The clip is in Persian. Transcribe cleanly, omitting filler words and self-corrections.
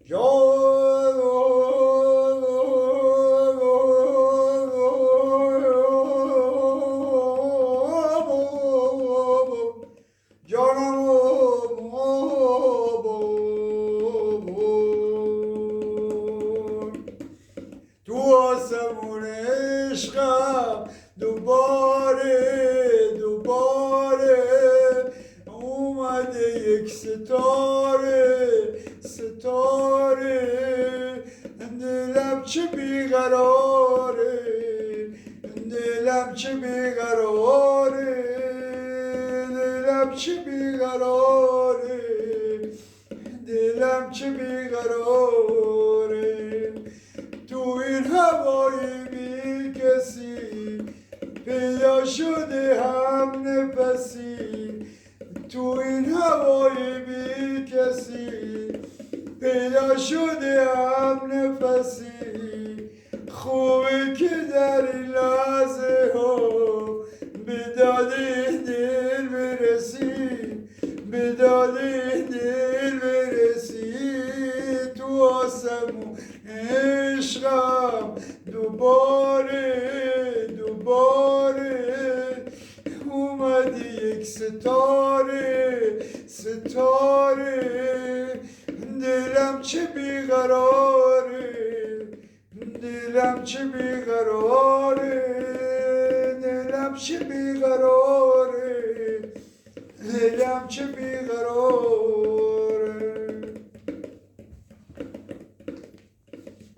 تو آسمون عشقم دوباره اومده یک ستاره دلم چه بیقراره دلم چه بیقراره دلم چه بیقراره دلم چه بیقراره تو این هوای بی کسی پیدا شده هم نفسی تو این هوای بی کسی پیدا شده هم نفسی خوبه که در این لحظه ها به داد دل برسی به داد دل برسی تو آسمون عشقم دوباره اومدی یک ستاره دلم چه بیقراره دلم چه بیقراره دلم چه بیقراره دلم چه بیقراره